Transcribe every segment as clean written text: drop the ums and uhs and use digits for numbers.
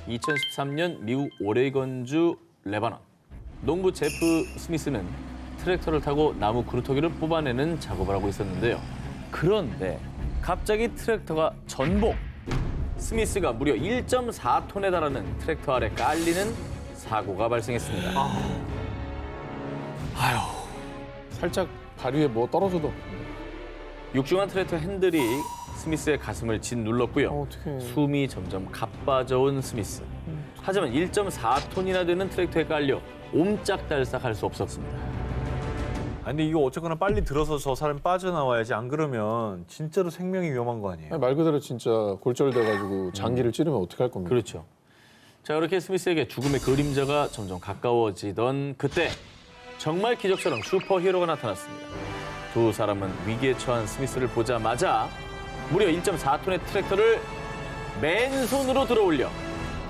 2013년 미국 오레건주 레바논. 농부 제프 스미스는 트랙터를 타고 나무 그루터기를 뽑아내는 작업을 하고 있었는데요. 그런데 갑자기 트랙터가 전복. 스미스가 무려 1.4톤에 달하는 트랙터 아래 깔리는 사고가 발생했습니다. 살짝 다리 위에 뭐 떨어져도 육중한 트랙터 핸들이 스미스의 가슴을 짓눌렀고요. 어떡해. 숨이 점점 가빠져온 스미스. 하지만 1.4톤이나 되는 트랙터에 깔려 옴짝달싹할 수 없었습니다. 아니, 근데 이거 어쨌거나 빨리 들어서 저 사람 빠져나와야지. 안 그러면 진짜로 생명이 위험한 거 아니에요? 아니, 말 그대로 진짜 골절돼가지고 장기를 찌르면 어떡할 겁니까? 그렇죠. 자, 그렇게 스미스에게 죽음의 그림자가 점점 가까워지던 그때 정말 기적처럼 슈퍼히어로가 나타났습니다. 두 사람은 위기에 처한 스미스를 보자마자 무려 1.4톤의 트랙터를 맨손으로 들어올려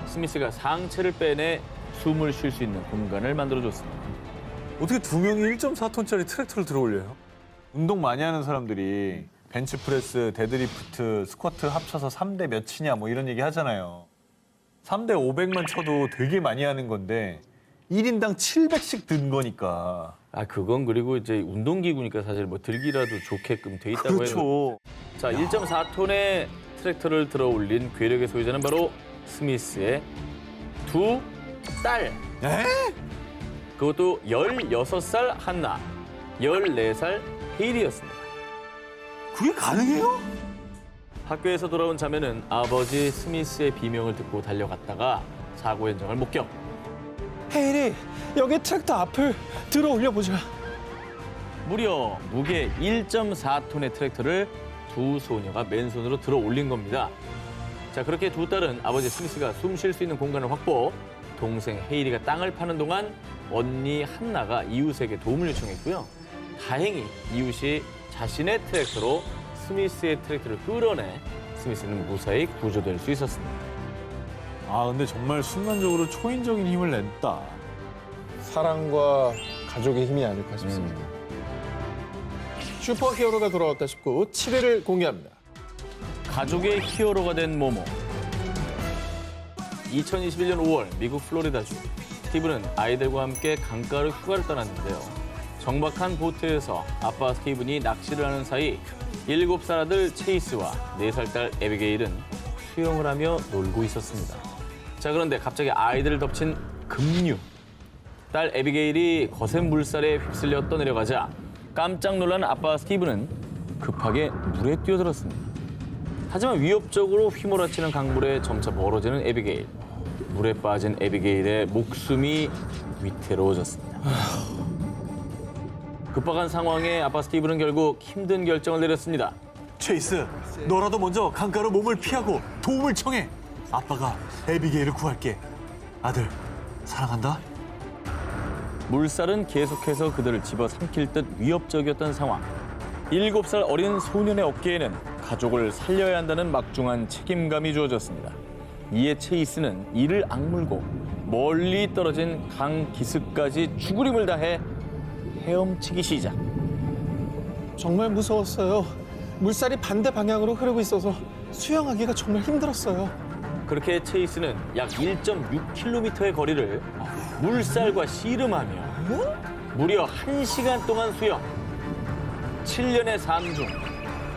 스미스가 상체를 빼내 숨을 쉴 수 있는 공간을 만들어줬습니다. 어떻게 두 명이 1.4톤짜리 트랙터를 들어올려요? 운동 많이 하는 사람들이 벤치프레스, 데드리프트, 스쿼트 합쳐서 3대 몇이냐 뭐 이런 얘기 하잖아요. 3대 500만 쳐도 되게 많이 하는 건데 1인당 700씩 든 거니까. 아, 그건 그리고 이제 운동기구니까 사실 뭐 들기라도 좋게끔 돼 있다고 해요. 그렇죠. 자, 1.4톤의 트랙터를 들어 올린 괴력의 소유자는 바로 스미스의 두 딸. 에? 그것도 16살 한나, 14살 헤일이었습니다. 그게 가능해요? 학교에서 돌아온 자매는 아버지 스미스의 비명을 듣고 달려갔다가 사고 현장을 목격. 헤일이 여기 트랙터 앞을 들어 올려보자. 무려 무게 1.4톤의 트랙터를 두 소녀가 맨손으로 들어 올린 겁니다. 자, 그렇게 두 딸은 아버지 스미스가 숨 쉴 수 있는 공간을 확보, 동생 헤일이가 땅을 파는 동안 언니 한나가 이웃에게 도움을 요청했고요. 다행히 이웃이 자신의 트랙터로 스미스의 트랙터를 끌어내 스미스는 무사히 구조될 수 있었습니다. 아, 근데 정말 순간적으로 초인적인 힘을 냈다. 사랑과 가족의 힘이 아닐까 싶습니다. 슈퍼히어로가 돌아왔다 싶고 7회를 공개합니다. 가족의 히어로가 된 모모. 2021년 5월 미국 플로리다주. 스티브는 아이들과 함께 강가로 휴가를 떠났는데요. 정박한 보트에서 아빠 스티븐이 낚시를 하는 사이 7살 아들 체이스와 4살 딸 에비게일은 수영을 하며 놀고 있었습니다. 자, 그런데 갑자기 아이들을 덮친 급류. 딸 에비게일이 거센 물살에 휩쓸려 떠내려가자 깜짝 놀란 아빠 스티븐은 급하게 물에 뛰어들었습니다. 하지만 위협적으로 휘몰아치는 강물에 점차 멀어지는 에비게일. 물에 빠진 에비게일의 목숨이 위태로워졌습니다. 급박한 상황에 아빠 스티브는 결국 힘든 결정을 내렸습니다. 체이스, 너라도 먼저 강가로 몸을 피하고 도움을 청해. 아빠가 에비게일을 구할게. 아들, 사랑한다. 물살은 계속해서 그들을 집어삼킬 듯 위협적이었던 상황. 7살 어린 소년의 어깨에는 가족을 살려야 한다는 막중한 책임감이 주어졌습니다. 이에 체이스는 이를 악물고 멀리 떨어진 강 기슭까지 죽으림을 다해 헤엄치기 시작. 정말 무서웠어요. 물살이 반대 방향으로 흐르고 있어서 수영하기가 정말 힘들었어요. 그렇게 체이스는 약 1.6km의 거리를 물살과 씨름하며 무려 1시간 동안 수영. 7년의 삶 중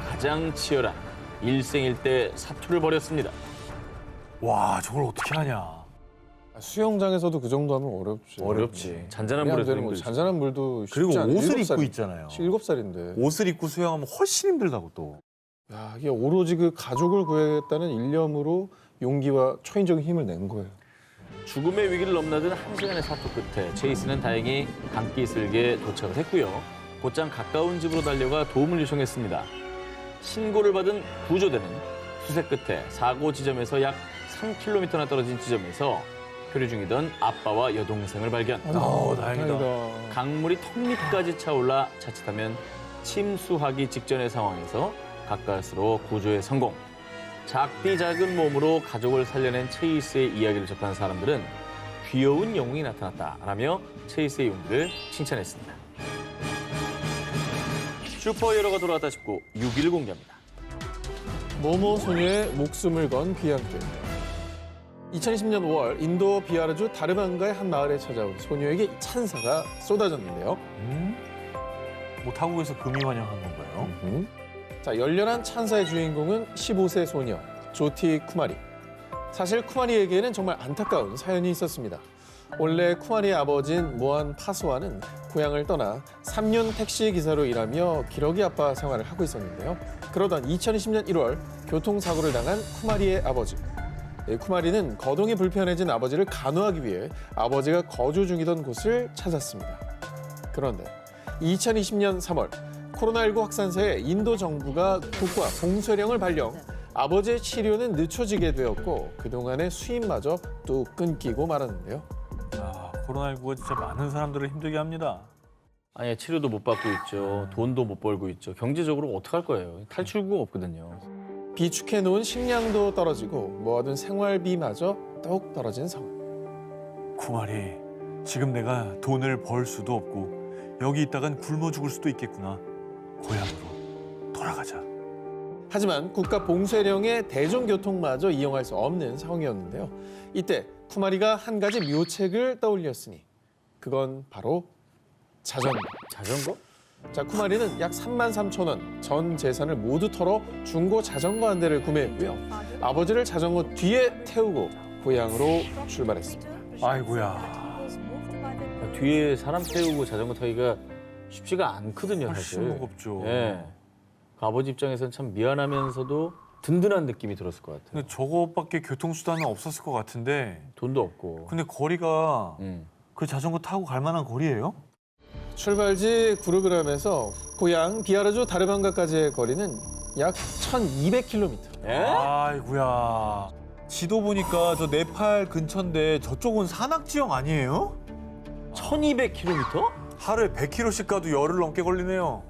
가장 치열한 일생일대 사투를 벌였습니다. 와, 저걸 어떻게 하냐. 수영장에서도 그 정도 하면 어렵지. 어렵지. 잔잔한 말이 안 물에서 되는 거지. 힘들죠. 잔잔한 물도 쉽지 그리고 않아. 옷을 7살. 입고 있잖아요. 7살인데. 옷을 입고 수영하면 훨씬 힘들다고 또. 야, 이게 오로지 그 가족을 구해야겠다는 일념으로 용기와 초인적인 힘을 낸 거예요. 죽음의 위기를 넘나든 1시간의 사투 끝에 체이스는 다행히 강기슭에 도착을 했고요. 곧장 가까운 집으로 달려가 도움을 요청했습니다. 신고를 받은 구조대는 수색 끝에 사고 지점에서 약 3km나 떨어진 지점에서 표류 중이던 아빠와 여동생을 발견. 다행이다. 강물이 턱 밑까지 차올라 자칫하면 침수하기 직전의 상황에서 가까스로 구조에 성공. 작디 작은 몸으로 가족을 살려낸 체이스의 이야기를 접한 사람들은 귀여운 영웅이 나타났다라며 체이스의 용기를 칭찬했습니다. 슈퍼히어로가 돌아왔다 싶고 6위를 공개합니다. 모모 소녀의 목숨을 건 귀한 길. 2020년 5월 인도 비하르주 다르방가의 한 마을에 찾아온 소녀에게 찬사가 쏟아졌는데요. 뭐 타국에서 금이 환영한 건가요? 자, 열렬한 찬사의 주인공은 15세 소녀 조티 쿠마리. 사실 쿠마리에게는 정말 안타까운 사연이 있었습니다. 원래 쿠마리의 아버지인 모한 파스와는 고향을 떠나 3년 택시 기사로 일하며 기러기 아빠 생활을 하고 있었는데요. 그러던 2020년 1월 교통사고를 당한 쿠마리의 아버지. 쿠마리는 거동이 불편해진 아버지를 간호하기 위해 아버지가 거주 중이던 곳을 찾았습니다. 그런데 2020년 3월 코로나19 확산세에 인도 정부가 국가 봉쇄령을 발령, 아버지의 치료는 늦춰지게 되었고 그동안의 수입마저 뚝 끊기고 말았는데요. 아, 코로나19가 진짜 많은 사람들을 힘들게 합니다. 아니 치료도 못 받고 있죠. 돈도 못 벌고 있죠. 경제적으로 어떡할 거예요. 탈출구가 없거든요. 비축해 놓은 식량도 떨어지고 모아둔 생활비마저 뚝 떨어진 상황. 쿠마리, 지금 내가 돈을 벌 수도 없고 여기 있다간 굶어 죽을 수도 있겠구나. 고향으로 돌아가자. 하지만 국가 봉쇄령에 대중교통마저 이용할 수 없는 상황이었는데요. 이때 쿠마리가 한 가지 묘책을 떠올렸으니 그건 바로 자전거. 자전거? 자, 쿠마리는 약 33,000원 전 재산을 모두 털어 중고 자전거 한 대를 구매했고요. 아버지를 자전거 뒤에 태우고 고향으로 출발했습니다. 아이고야, 뒤에 사람 태우고 자전거 타기가 쉽지가 않거든요, 훨씬 사실. 무겁죠. 예. 그 아버지 입장에서는 참 미안하면서도 든든한 느낌이 들었을 것 같아요. 근데 저것밖에 교통수단은 없었을 것 같은데 돈도 없고. 근데 거리가 음. 그 자전거 타고 갈 만한 거리예요? 출발지 구르그람에서 고향 비하르주 다르방가까지의 거리는 약 1,200km. 예? 아이고야. 지도 보니까 저 네팔 근처인데 저쪽은 산악 지형 아니에요? 1200km? 하루에 100km씩 가도 열흘 넘게 걸리네요.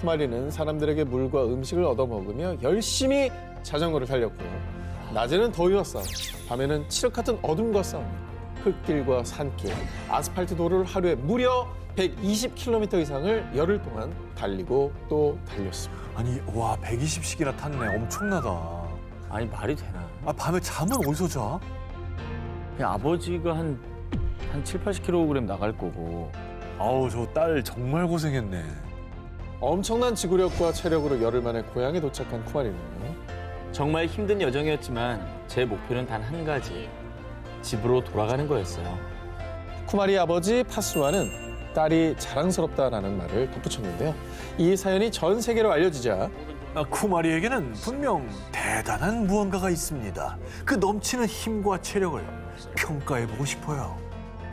쿠마리는 사람들에게 물과 음식을 얻어먹으며 열심히 자전거를 달렸고요. 낮에는 더위와 싸움, 밤에는 칠흑 같은 어둠과 싸움, 흙길과 산길, 아스팔트 도로를 하루에 무려 120km 이상을 열흘 동안 달리고 또 달렸습니다. 아니, 와, 120씩이나 탔네. 엄청나다. 아니 말이 되나? 아, 밤에 잠은 어디서 자? 그냥 아버지가 한 7, 80kg 나갈 거고. 아우, 저 딸 정말 고생했네. 엄청난 지구력과 체력으로 열흘 만에 고향에 도착한 쿠마리는 정말 힘든 여정이었지만 제 목표는 단 한 가지. 집으로 돌아가는 거였어요. 쿠마리 아버지 파스와는 딸이 자랑스럽다라는 말을 덧붙였는데요. 이 사연이 전 세계로 알려지자 쿠마리에게는 분명 대단한 무언가가 있습니다. 그 넘치는 힘과 체력을 평가해보고 싶어요.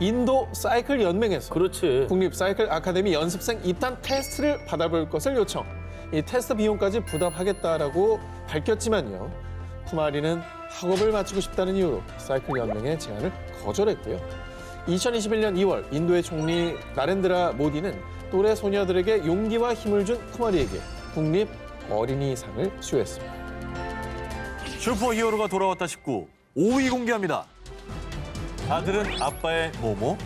인도 사이클 연맹에서 그렇지. 국립 사이클 아카데미 연습생 입단 테스트를 받아볼 것을 요청. 이 테스트 비용까지 부담하겠다라고 밝혔지만요. 쿠마리는 학업을 마치고 싶다는 이유로 사이클 연맹의 제안을 거절했고요. 2021년 2월 인도의 총리 나렌드라 모디는 또래 소녀들에게 용기와 힘을 준 쿠마리에게 국립 어린이상을 수여했습니다. 슈퍼히어로가 돌아왔다 싶고 5위 공개합니다. 아들은 아빠의 모모.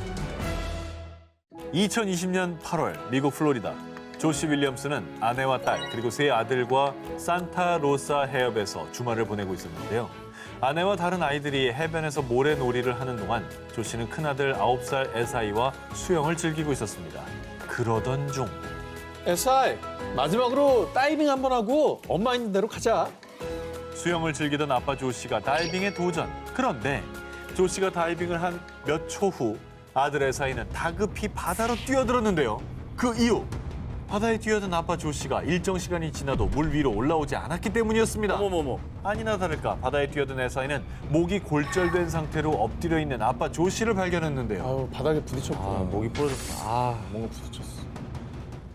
2020년 8월 미국 플로리다 조시 윌리엄스는 아내와 딸 그리고 세 아들과 산타로사 해협에서 주말을 보내고 있었는데요. 아내와 다른 아이들이 해변에서 모래놀이를 하는 동안 조시는 큰아들 9살 에사이와 수영을 즐기고 있었습니다. 그러던 중 SI 마지막으로 다이빙 한번 하고 엄마 있는 대로 가자. 수영을 즐기던 아빠 조시가 다이빙에 도전. 그런데 조시가 다이빙을 한 몇 초 후 아들 에사이는 다급히 바다로 뛰어들었는데요. 그 이유 바다에 뛰어든 아빠 조시가 일정 시간이 지나도 물 위로 올라오지 않았기 때문이었습니다. 어머머머. 아니나 다를까 바다에 뛰어든 에사이는 목이 골절된 상태로 엎드려 있는 아빠 조시를 발견했는데요. 아유 바닥에 부딪혔구나. 목이 부러졌구나. 아, 뭔가 부딪혔어.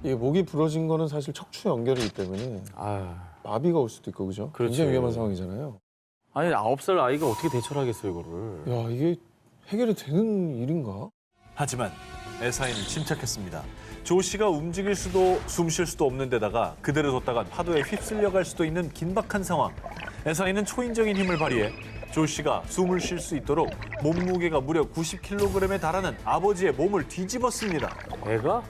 이게 목이 부러진 거는 사실 척추 연결이기 때문에 아. 마비가 올 수도 있고 그죠? 그렇죠. 굉장히 위험한 상황이잖아요. 아니 9살 아이가 어떻게 대처하겠어요 이거를. 야 이게 해결이 되는 일인가? 하지만 에사이는 침착했습니다. 조시가 움직일 수도 숨 쉴 수도 없는 데다가 그대로 뒀다간 파도에 휩쓸려 갈 수도 있는 긴박한 상황. 에사이는 초인적인 힘을 발휘해 조시가 숨을 쉴 수 있도록 몸무게가 무려 90kg에 달하는 아버지의 몸을 뒤집었습니다. 애가?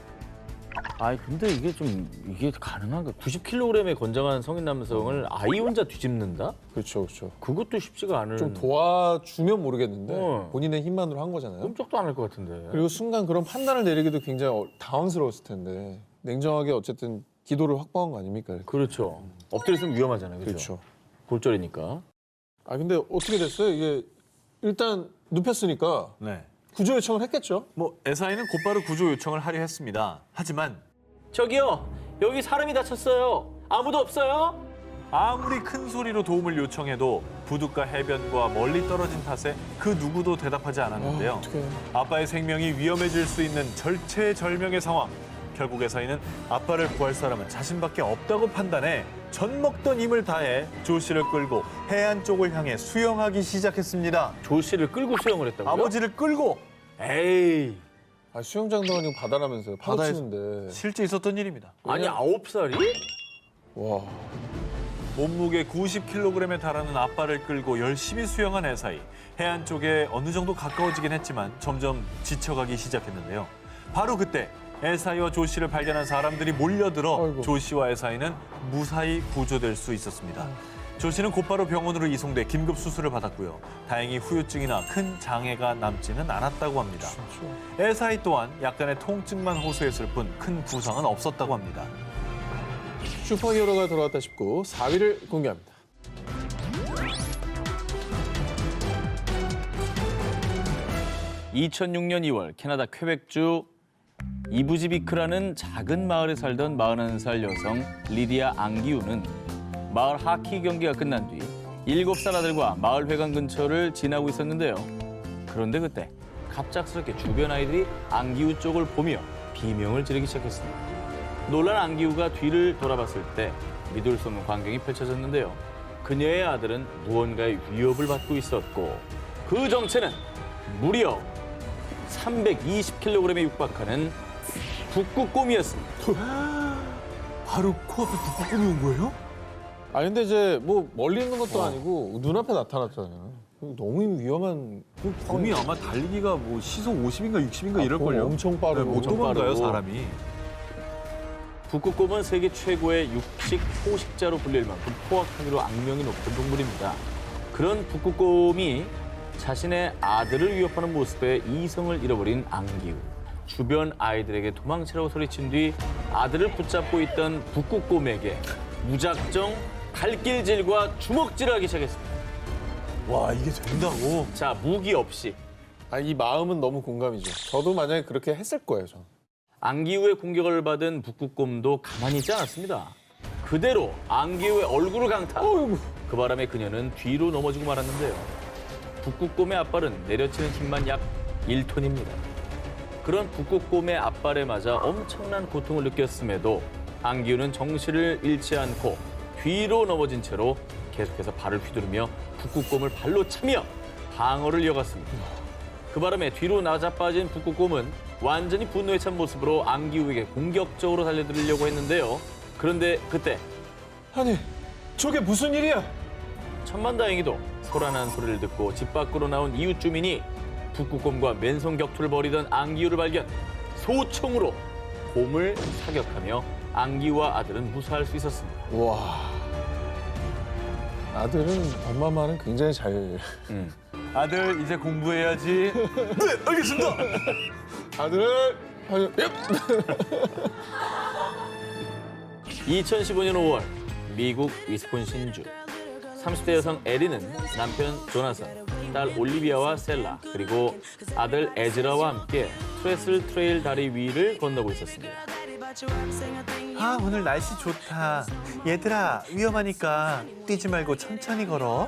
아니 근데 이게 가능한가? 90kg의 건장한 성인 남성을 아이 혼자 뒤집는다? 그렇죠, 그렇죠. 그것도 쉽지가 않은. 좀 도와주면 모르겠는데 어. 본인의 힘만으로 한 거잖아요. 꼼짝도 안 할 것 같은데. 그리고 순간 그런 판단을 내리기도 굉장히 당황스러웠을 텐데 냉정하게 어쨌든 기도를 확보한 거 아닙니까? 이렇게. 그렇죠. 엎드려 있으면 위험하잖아요. 그렇죠? 그렇죠. 골절이니까. 아 근데 어떻게 됐어요? 이게 일단 눕혔으니까 네. 구조 요청을 했겠죠. 뭐 SI는 곧바로 구조 요청을 하려 했습니다. 하지만 저기요, 여기 사람이 다쳤어요. 아무도 없어요? 아무리 큰 소리로 도움을 요청해도 부둣가 해변과 멀리 떨어진 탓에 그 누구도 대답하지 않았는데요. 어떻게? 아빠의 생명이 위험해질 수 있는 절체절명의 상황. 결국 SI는 아빠를 구할 사람은 자신밖에 없다고 판단해 젖먹던 힘을 다해 조 씨를 끌고 해안 쪽을 향해 수영하기 시작했습니다. 조 씨를 끌고 수영을 했다고요? 아버지를 끌고 에이, 아, 수영장도 아니고 바다라면서요. 파도 바다에서- 치는데. 실제 있었던 일입니다. 아니 9살이? 와. 몸무게 90kg에 달하는 아빠를 끌고 열심히 수영한 SI. 해안 쪽에 어느 정도 가까워지긴 했지만 점점 지쳐가기 시작했는데요. 바로 그때 SI와 조 씨를 발견한 사람들이 몰려들어 아이고. 조 씨와 SI는 무사히 구조될 수 있었습니다. 조 씨는 곧바로 병원으로 이송돼 긴급 수술을 받았고요. 다행히 후유증이나 큰 장애가 남지는 않았다고 합니다. SI 또한 약간의 통증만 호소했을 뿐 큰 부상은 없었다고 합니다. 슈퍼히어로가 돌아왔다 싶고 4위를 공개합니다. (2006년 2월) 캐나다 퀘벡주 이부지비크라는 작은 마을에 살던 41살 여성 리디아 앙기우는 마을 하키 경기가 끝난 뒤 7살 아들과 마을 회관 근처를 지나고 있었는데요. 그런데 그때 갑작스럽게 주변 아이들이 앙기우 쪽을 보며 비명을 지르기 시작했습니다. 놀란 앙기우가 뒤를 돌아봤을 때 믿을 수 없는 광경이 펼쳐졌는데요. 그녀의 아들은 무언가의 위협을 받고 있었고 그 정체는 무려 320kg에 육박하는 북극곰이었습니다. 바로 코앞에 북극곰이 온 거예요? 아 근데 이제 뭐 멀리 있는 것도 아니고 눈앞에 나타났잖아요. 너무 위험한 곰이 아마 달리기가 뭐 시속 50인가 60인가 이럴걸요. 엄청 빠르고 못 도망가요, 빠르고. 사람이. 북극곰은 세계 최고의 육식 포식자로 불릴 만큼 포악하기로 악명이 높은 동물입니다. 그런 북극곰이 자신의 아들을 위협하는 모습에 이성을 잃어버린 앙기우. 주변 아이들에게 도망치라고 소리친 뒤 아들을 붙잡고 있던 북극곰에게 무작정 갈길질과 주먹질을 하기 시작했습니다. 와, 이게 된다고? 자, 무기 없이 아, 이 마음은 너무 공감이죠. 저도 만약에 그렇게 했을 거예요, 전. 앙기우의 공격을 받은 북극곰도 가만히 있지 않았습니다. 그대로 앙기우의 얼굴을 강타. 그 바람에 그녀는 뒤로 넘어지고 말았는데요. 북극곰의 앞발은 내려치는 힘만 약 1톤입니다. 그런 북극곰의 앞발에 맞아 엄청난 고통을 느꼈음에도 앙기우는 정신을 잃지 않고 뒤로 넘어진 채로 계속해서 발을 휘두르며 북극곰을 발로 차며 방어를 이어갔습니다. 그 바람에 뒤로 나자빠진 북극곰은 완전히 분노에 찬 모습으로 앙기우에게 공격적으로 달려들려고 했는데요. 그런데 그때 아니, 저게 무슨 일이야? 천만다행히도 소란한 소리를 듣고 집 밖으로 나온 이웃 주민이 북극곰과 맨손 격투를 벌이던 앙기우를 발견, 소총으로 곰을 사격하며 앙기우와 아들은 무사할 수 있었습니다. 와. 아들은 엄마 말은 굉장히 잘. 아들, 이제 공부해야지. 네, 알겠습니다. 아들을 아니, 2015년 5월 미국 위스콘신주 30대 여성 에리는 남편 조나선, 딸 올리비아와 셀라 그리고 아들 에즈라와 함께 트레슬 트레일 다리 위를 건너고 있었습니다. 아, 오늘 날씨 좋다. 얘들아, 위험하니까 뛰지 말고 천천히 걸어.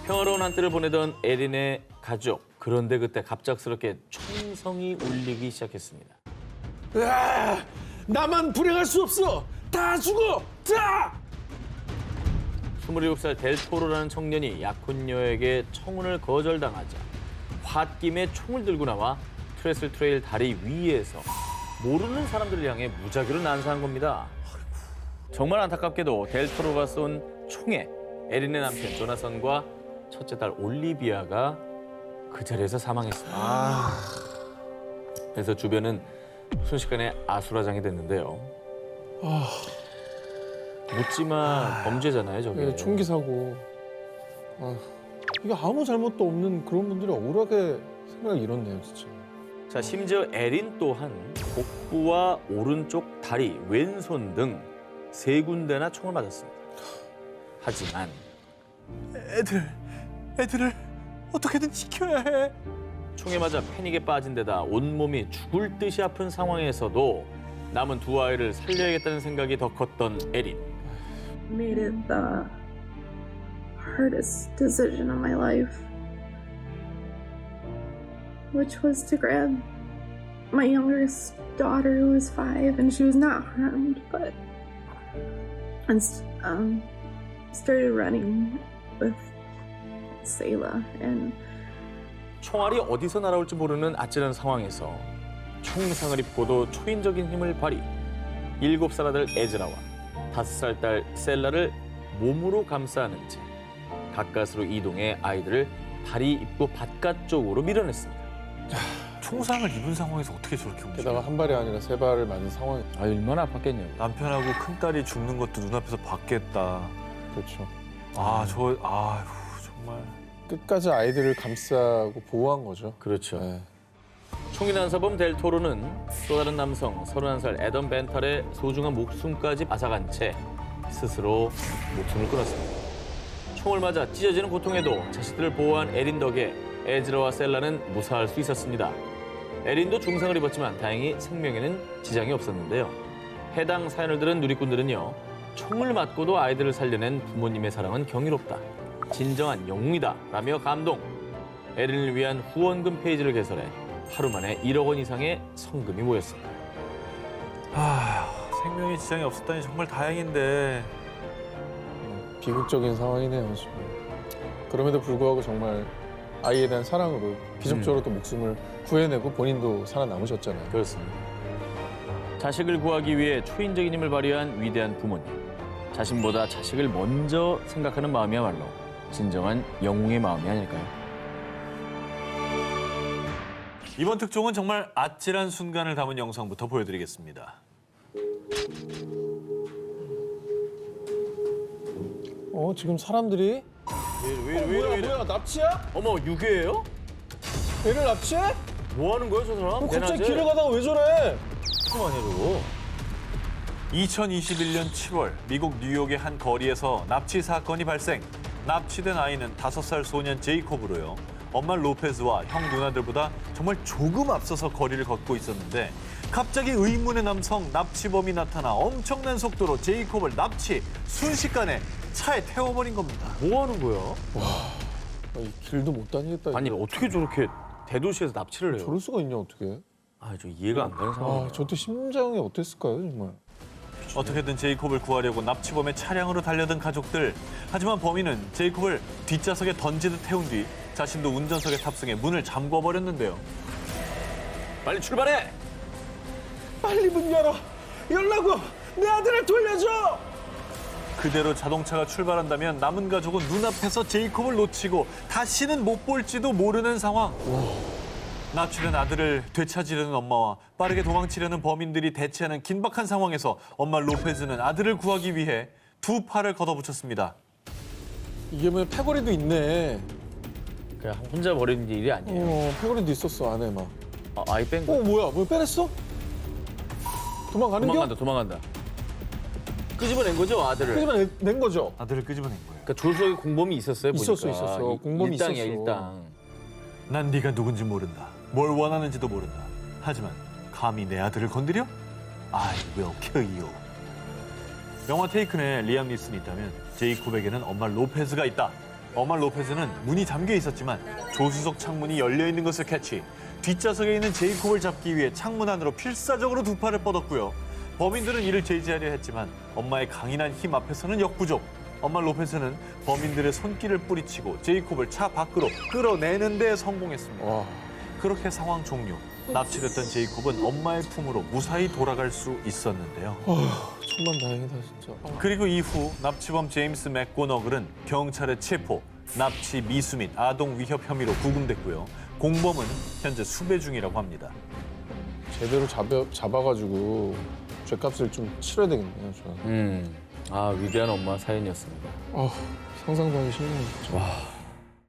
평화로운 한때를 보내던 에린의 가족. 그런데 그때 갑작스럽게 총성이 울리기 시작했습니다. 나만 불행할 수 없어. 다 죽어. 다. 27살 델토로라는 청년이 약혼녀에게 청혼을 거절당하자 홧김에 총을 들고 나와 트레슬 트레일 다리 위에서 모르는 사람들을 향해 무작위로 난사한 겁니다. 정말 안타깝게도 델토로가 쏜 총에 에린의 남편 조나선과 첫째 딸 올리비아가 그 자리에서 사망했습니다. 그래서 주변은 순식간에 아수라장이 됐는데요. 묻지만 범죄잖아요, 저게. 예, 총기 사고. 이게 아무 잘못도 없는 그런 분들이 억울하게 생각을 잃었네요, 진짜. 자, 심지어 에린 또한 복부와 오른쪽 다리, 왼손 등 3군데나 총을 맞았습니다. 하지만 애들을 어떻게든 지켜야 해. 총에 맞아 패닉에 빠진 데다 온몸이 죽을 듯이 아픈 상황에서도 남은 2아이를 살려야겠다는 생각이 더 컸던 에린. Made it the hardest decision of my life, which was to grab my youngest daughter, who was 5, and she was not harmed, but started running with Selah, and 총알이 어디서 날아올지 모르는 아찔한 상황에서 총상을 입고도 초인적인 힘을 발휘. 7살 아들 에즈라와 5살 딸 셀라를 몸으로 감싸는 채 가까스로 이동해 아이들을 다리 입구 바깥쪽으로 밀어냈습니다. 총상을 입은 상황에서 어떻게 저렇게 움직여? 게다가 한 발이 아니라 3발을 맞은 상황이. 아, 얼마나 아팠겠냐고. 남편하고 큰딸이 죽는 것도 눈앞에서 봤겠다. 그렇죠. 정말. 끝까지 아이들을 감싸고 보호한 거죠. 그렇죠. 네. 총기 난사범 델 토로는 또 다른 남성 31살 애덤 벤탈의 소중한 목숨까지 앗아간 채 스스로 목숨을 끊었습니다. 총을 맞아 찢어지는 고통에도 자식들을 보호한 에린 덕에 에즈라와 셀라는 무사할 수 있었습니다. 에린도 중상을 입었지만 다행히 생명에는 지장이 없었는데요. 해당 사연을 들은 누리꾼들은요. 총을 맞고도 아이들을 살려낸 부모님의 사랑은 경이롭다. 진정한 영웅이다 라며 감동. 에린을 위한 후원금 페이지를 개설해 하루 만에 1억 원 이상의 성금이 모였습니다. 생명에 지장이 없었다니 정말 다행인데. 비극적인 상황이네요, 지금. 그럼에도 불구하고 정말 아이에 대한 사랑으로 기적적으로 또 목숨을 구해내고 본인도 살아남으셨잖아요. 그렇습니다. 자식을 구하기 위해 초인적인 힘을 발휘한 위대한 부모님. 자신보다 자식을 먼저 생각하는 마음이야말로 진정한 영웅의 마음이 아닐까요? 이번 특종은 정말 아찔한 순간을 담은 영상부터 보여드리겠습니다. 지금 사람들이 뭐야, 납치야? 어머, 유괴예요? 애를 납치해? 뭐 하는 거야, 저 사람? 갑자기 길을 가다가 왜 저래? 그만해, 저거. 2021년 7월 미국 뉴욕의 한 거리에서 납치 사건이 발생. 납치된 아이는 5살 소년 제이콥으로요. 엄마 로페즈와 형 누나들보다 정말 조금 앞서서 거리를 걷고 있었는데 갑자기 의문의 남성 납치범이 나타나 엄청난 속도로 제이콥을 납치, 순식간에 차에 태워버린 겁니다. 뭐 하는 거야? 이 길도 못 다니겠다. 이거. 아니, 어떻게 저렇게 대도시에서 납치를 해요? 저럴 수가 있냐, 어떻게? 아, 저 이해가 안 가는 상황이에요. 저때 심장이 어땠을까요, 정말? 어떻게든 제이콥을 구하려고 납치범의 차량으로 달려든 가족들. 하지만 범인은 제이콥을 뒷좌석에 던지듯 태운 뒤 자신도 운전석에 탑승해 문을 잠궈버렸는데요. 빨리 출발해! 빨리 문 열어. 열라고. 내 아들을 돌려줘. 그대로 자동차가 출발한다면 남은 가족은 눈앞에서 제이콥을 놓치고 다시는 못 볼지도 모르는 상황. 납치된 아들을 되찾으려는 엄마와 빠르게 도망치려는 범인들이 대치하는 긴박한 상황에서 엄마 로페즈는 아들을 구하기 위해 2 팔을 걷어붙였습니다. 이게 뭐 패거리도 있네. 그냥 혼자 버리는 일이 아니에요. 패거리도 있었어, 안에 막. 아이 뺀 거. 뭐야, 뭐 빼냈어? 도망가는 겨? 도망간다. 끄집어낸 거죠, 아들을. 하지만 낸 거죠? 아들을 끄집어낸 거예요. 그러니까 조수석에 공범이 있었어요, 있었어, 보니까. 있었어. 공범이 일당이야, 있었어. 일당. 난 네가 누군지 모른다. 뭘 원하는지도 모른다. 하지만 감히 내 아들을 건드려? I will kill you. 영화 테이큰에 리암 니슨이 있다면 제이콥에게는 엄마 로페즈가 있다. 엄마 로페즈는 문이 잠겨 있었지만 조수석 창문이 열려 있는 것을 캐치. 뒷좌석에 있는 제이콥을 잡기 위해 창문 안으로 필사적으로 2 팔을 뻗었고요. 범인들은 이를 제지하려 했지만 엄마의 강인한 힘 앞에서는 역부족. 엄마 로페즈는 범인들의 손길을 뿌리치고 제이콥을 차 밖으로 끌어내는 데 성공했습니다. 와. 그렇게 상황 종료. 납치됐던 제이콥은 엄마의 품으로 무사히 돌아갈 수 있었는데요. 천만 다행이다, 진짜. 그리고 이후 납치범 제임스 맥고너글은 경찰에 체포, 납치 미수 및 아동 위협 혐의로 구금됐고요. 공범은 현재 수배 중이라고 합니다. 제대로 잡아가지고 죗값을 좀 치러야 되겠네요. 저는. 위대한 엄마 사연이었습니다. 상상도 하기 싫네요. 진짜. 와,